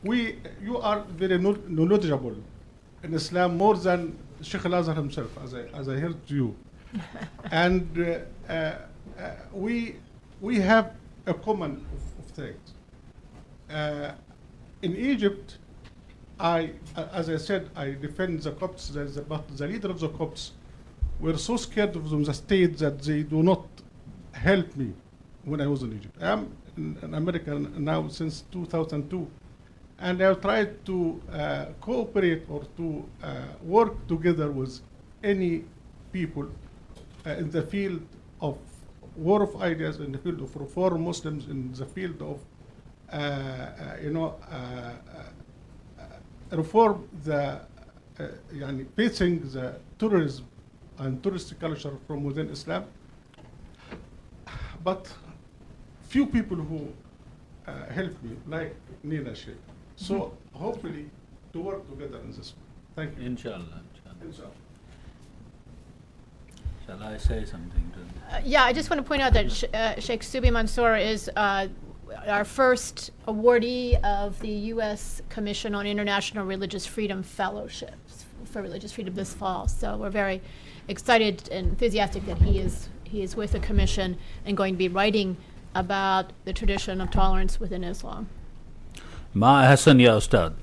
you are very knowledgeable in Islam more than Sheikh Al-Azhar himself, as I heard you. And we have a common of things. In Egypt, as I said, I defend the Copts, but the leader of the Copts were so scared of them, the state, that they do not help me when I was in Egypt. I am in America now since 2002, and I've tried to cooperate or to work together with any people in the field of war of ideas, in the field of reform Muslims, in the field of reform the facing the terrorism and tourist culture from within Islam. But few people who helped me, like Nina Sheikh. So hopefully to work together in this way. Thank you. Inshallah. Inshallah. Shall I say something to them? Yeah, I just want to point out that Sheikh Subi Mansour is our first awardee of the U.S. Commission on International Religious Freedom Fellowships for Religious Freedom this fall. So we're very excited and enthusiastic that he is with the commission and going to be writing about the tradition of tolerance within Islam. Ma Hassan ya Ustad.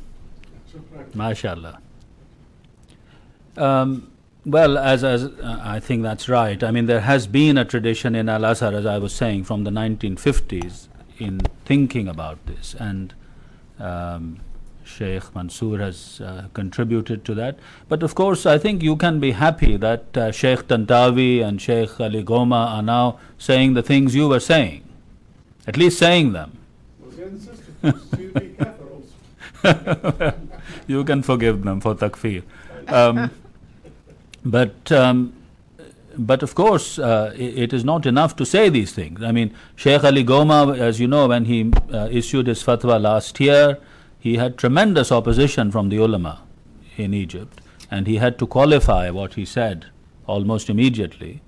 MashaAllah. Well, as I think that's right. I mean, there has been a tradition in Al-Azhar, as I was saying, from the 1950s in thinking about this, and Sheikh Mansour has contributed to that. But of course, I think you can be happy that Sheikh Tantawi and Sheikh Ali Goma are now saying the things you were saying, at least saying them. You can forgive them for takfir. But of course, it is not enough to say these things. I mean, Sheikh Ali Goma, as you know, when he issued his fatwa last year, he had tremendous opposition from the ulama in Egypt, and he had to qualify what he said almost immediately.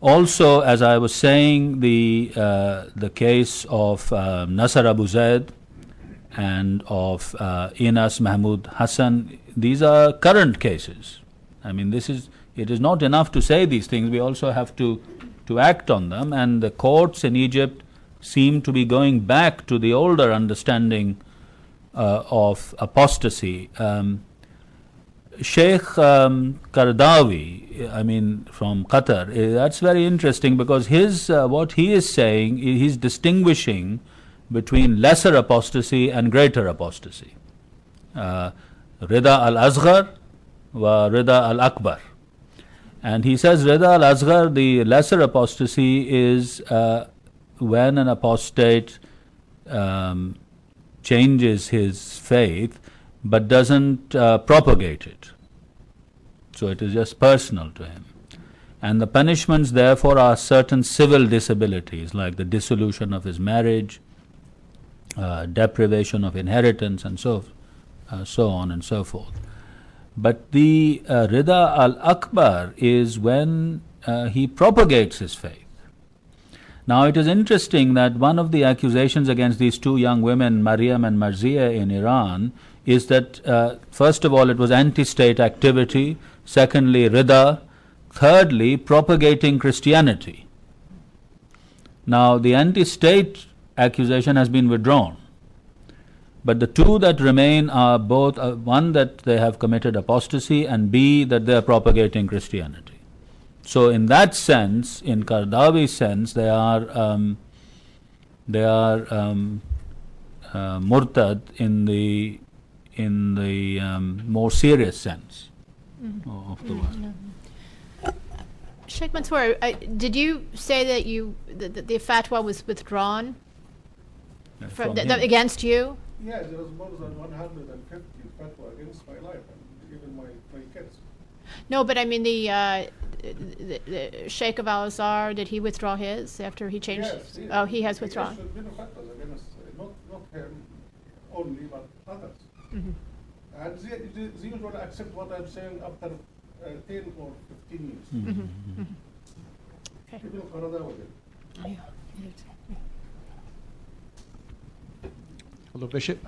Also, as I was saying, the case of Nasser Abu Zaid and of Inas Mahmoud Hassan, these are current cases. I mean, it is not enough to say these things, we also have to act on them, and the courts in Egypt seem to be going back to the older understanding of apostasy. Sheikh Qaradawi, I mean, from Qatar, that's very interesting, because what he is saying, he's distinguishing between lesser apostasy and greater apostasy. Rida al-Asghar wa Rida al-Akbar. And he says Rida al-Asghar, the lesser apostasy, is when an apostate changes his faith but doesn't propagate it. So it is just personal to him. And the punishments therefore are certain civil disabilities, like the dissolution of his marriage, deprivation of inheritance, and so on and so forth. But the Rida al-Akbar is when he propagates his faith. Now it is interesting that one of the accusations against these two young women, Maryam and Marzieh, in Iran, is that first of all it was anti-state activity, secondly Rida, thirdly propagating Christianity. Now the anti-state accusation has been withdrawn, but the two that remain are both, one, that they have committed apostasy, and B, that they are propagating Christianity. So in that sense, in Qaradawi's sense, they are murtad in the more serious sense of the word. Sheikh Mansour, did you say that the fatwa was withdrawn against you? Yeah, there was more than 150 fatwa against my life and even my kids. No, but I mean the Sheikh of Al-Azhar, did he withdraw his after he changed? Yes, he has withdrawn. There have been fatwas against not him only, but others. Mm-hmm. And they usually accept what I'm saying after 10 or 15 years. Mm-hmm. Mm-hmm. Okay. Even Qaradawi did. Yeah. Hello, Bishop.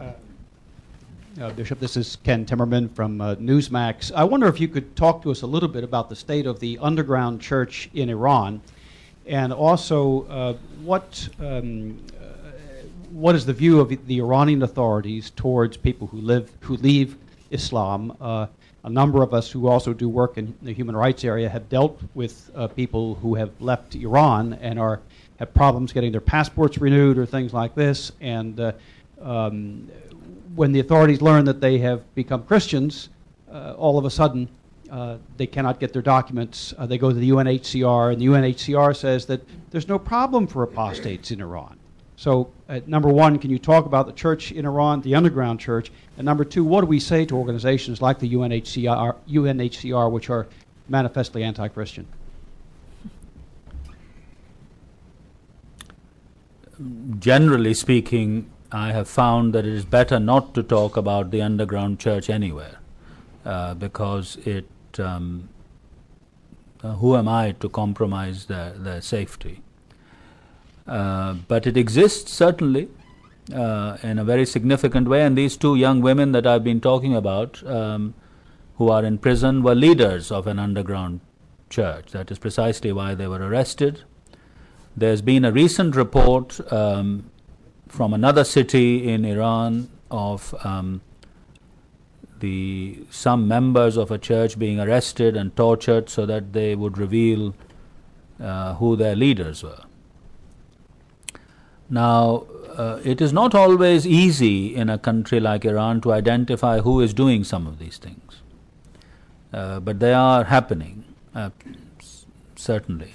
Bishop, this is Ken Timmerman from Newsmax. I wonder if you could talk to us a little bit about the state of the underground church in Iran, and also what is the view of the Iranian authorities towards people who leave Islam? A number of us who also do work in the human rights area have dealt with people who have left Iran and have problems getting their passports renewed or things like this. And when the authorities learn that they have become Christians, all of a sudden they cannot get their documents. They go to the UNHCR, and the UNHCR says that there's no problem for apostates in Iran. So, number one, can you talk about the church in Iran, the underground church? And number two, what do we say to organizations like the UNHCR, which are manifestly anti-Christian? Generally speaking, I have found that it is better not to talk about the underground church anywhere, because who am I to compromise their safety? But it exists certainly in a very significant way, and these two young women that I've been talking about who are in prison were leaders of an underground church. That is precisely why they were arrested. There's been a recent report from another city in Iran of some members of a church being arrested and tortured so that they would reveal who their leaders were. Now, it is not always easy in a country like Iran to identify who is doing some of these things, but they are happening, certainly.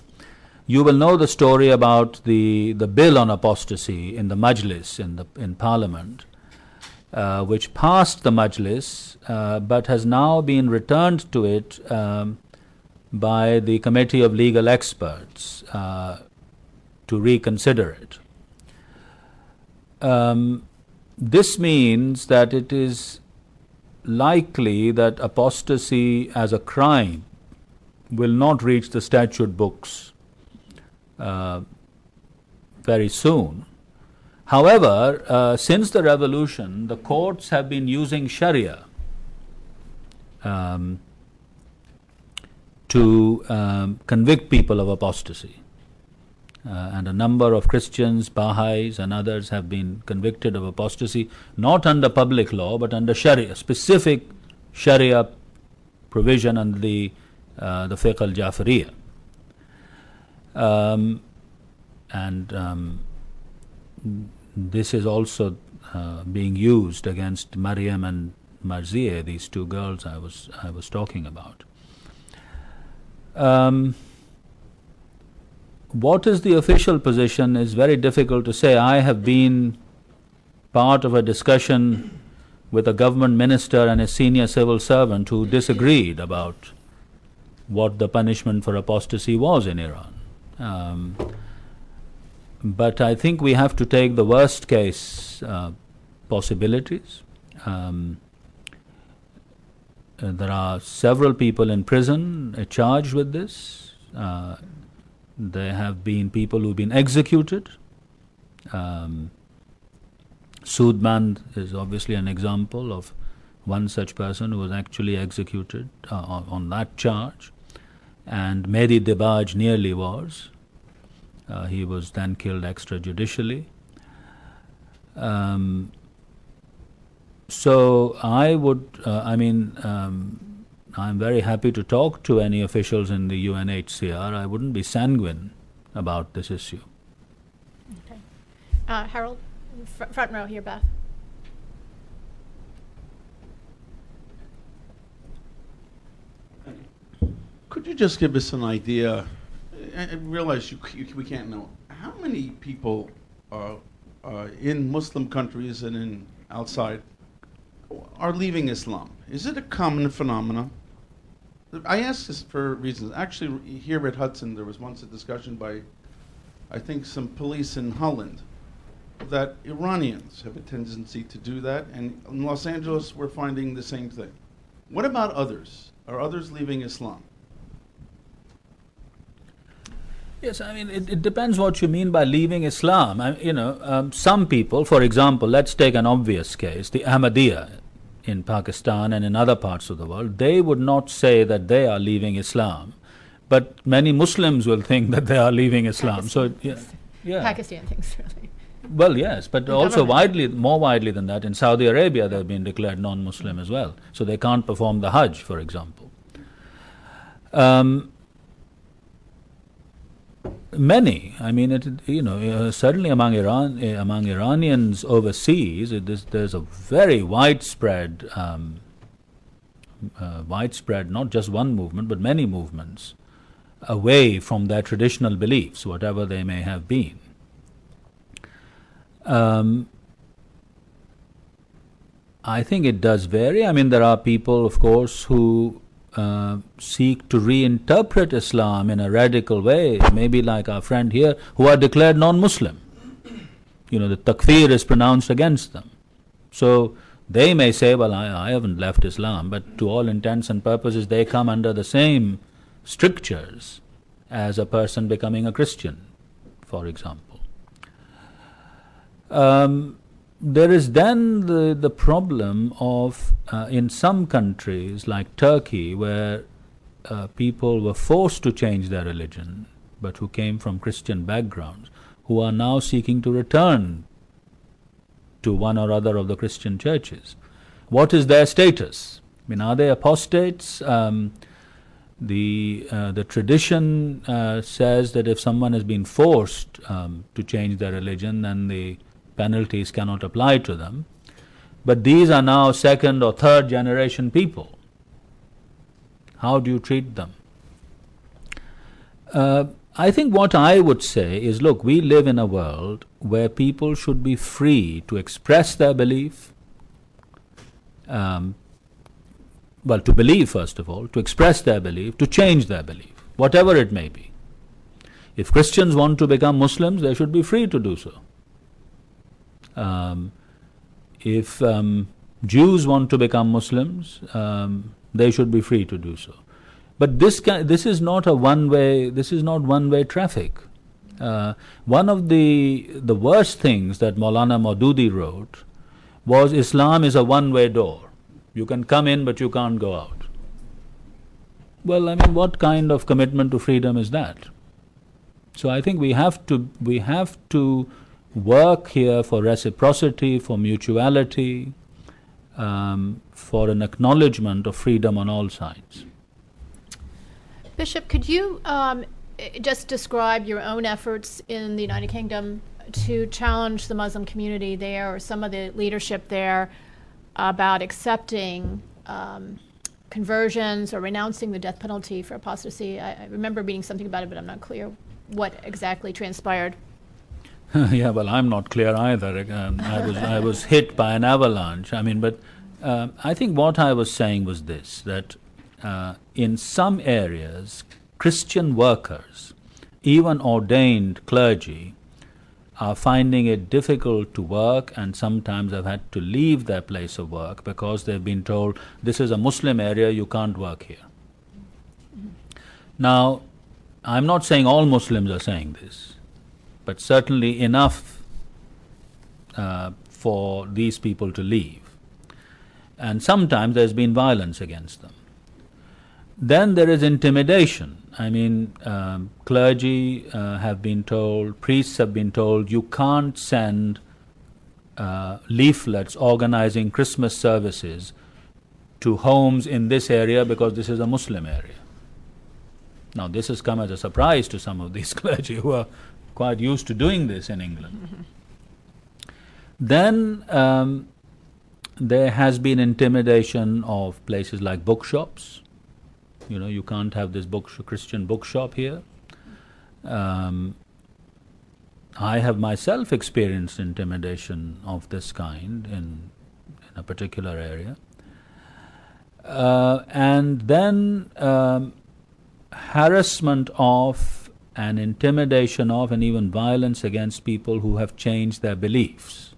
You will know the story about the bill on apostasy in the Majlis, in Parliament, which passed the Majlis, but has now been returned to it by the Committee of Legal Experts to reconsider it. This means that it is likely that apostasy as a crime will not reach the statute books very soon. However, since the revolution, the courts have been using Sharia to convict people of apostasy. And a number of Christians, Baha'is and others have been convicted of apostasy, not under public law, but under Sharia, specific Sharia provision under the Fiqh al-Jafariyah. This is also being used against Maryam and Marzieh, these two girls I was talking about. What is the official position is very difficult to say. I have been part of a discussion with a government minister and a senior civil servant who disagreed about what the punishment for apostasy was in Iran. But I think we have to take the worst case possibilities. There are several people in prison charged with this. There have been people who've been executed. Soodmand is obviously an example of one such person who was actually executed on that charge. And Mehdi Dibaj nearly was. He was then killed extrajudicially. So I would, I'm very happy to talk to any officials in the UNHCR. I wouldn't be sanguine about this issue. Okay. Harold, front row here, Beth. Could you just give us an idea? I realize we can't know. How many people in Muslim countries and in outside are leaving Islam? Is it a common phenomenon? I ask this for reasons. Actually, here at Hudson, there was once a discussion by, I think, some police in Holland that Iranians have a tendency to do that, and in Los Angeles, we're finding the same thing. What about others? Are others leaving Islam? Yes, I mean, it depends what you mean by leaving Islam. Some people, for example, let's take an obvious case, the Ahmadiyya in Pakistan and in other parts of the world, they would not say that they are leaving Islam, but many Muslims will think that they are leaving Islam. Pakistan thinks, really. Well, yes, but also more widely than that, in Saudi Arabia they've been declared non-Muslim as well. So they can't perform the Hajj, for example. Many, I mean, certainly among Iranians overseas, there's a very widespread, not just one movement, but many movements away from their traditional beliefs, whatever they may have been. I think it does vary. I mean, there are people, of course, who seek to reinterpret Islam in a radical way, maybe like our friend here, who are declared non-Muslim. The takfir is pronounced against them. So they may say, well, I haven't left Islam, but to all intents and purposes they come under the same strictures as a person becoming a Christian, for example. There is then the problem of, in some countries like Turkey, where people were forced to change their religion, but who came from Christian backgrounds, who are now seeking to return to one or other of the Christian churches. What is their status? I mean, are they apostates? The tradition says that if someone has been forced to change their religion, then the penalties cannot apply to them. But these are now second or third generation people. How do you treat them? I think what I would say is, look, we live in a world where people should be free to express their belief, to believe first of all, to express their belief, to change their belief, whatever it may be. If Christians want to become Muslims, they should be free to do so. If Jews want to become Muslims, they should be free to do so. But this is not a one-way. This is not one-way traffic. One of the worst things that Maulana Maududi wrote was Islam is a one-way door. You can come in, but you can't go out. Well, I mean, what kind of commitment to freedom is that? So I think we have to work here for reciprocity, for mutuality, for an acknowledgement of freedom on all sides. Bishop, could you just describe your own efforts in the United Kingdom to challenge the Muslim community there, or some of the leadership there, about accepting conversions or renouncing the death penalty for apostasy? I remember reading something about it, but I'm not clear what exactly transpired. Yeah, well, I'm not clear either. I was hit by an avalanche. I mean, but I think what I was saying was this, that in some areas, Christian workers, even ordained clergy, are finding it difficult to work, and sometimes have had to leave their place of work because they've been told, this is a Muslim area, you can't work here. Now, I'm not saying all Muslims are saying this, but certainly enough for these people to leave. And sometimes there's been violence against them. Then there is intimidation. I mean, clergy have been told, priests have been told, you can't send leaflets organizing Christmas services to homes in this area because this is a Muslim area. Now, this has come as a surprise to some of these clergy who are quite used to doing this in England. Then there has been intimidation of places like bookshops. You know, you can't have this Christian bookshop here. I have myself experienced intimidation of this kind in a particular area. And then harassment of and intimidation of and even violence against people who have changed their beliefs.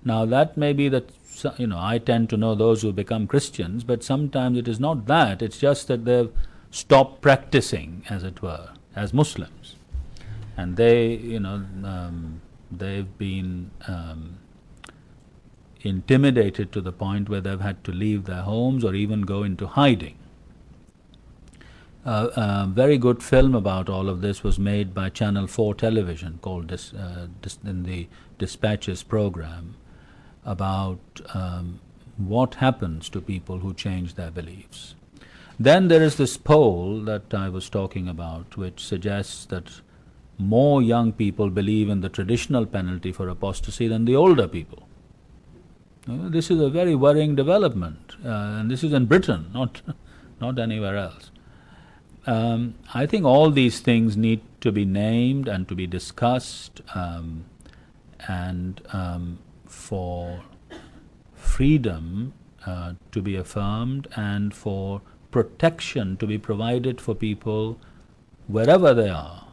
Now that may be that, I tend to know those who become Christians, but sometimes it is not that, it's just that they've stopped practicing, as it were, as Muslims. and they, they've been intimidated to the point where they've had to leave their homes or even go into hiding. A very good film about all of this was made by Channel 4 television called in the Dispatches program about what happens to people who change their beliefs. Then there is this poll that I was talking about, which suggests that more young people believe in the traditional penalty for apostasy than the older people. This is a very worrying development, and this is in Britain, not anywhere else. I think all these things need to be named and to be discussed, and for freedom to be affirmed and for protection to be provided for people wherever they are.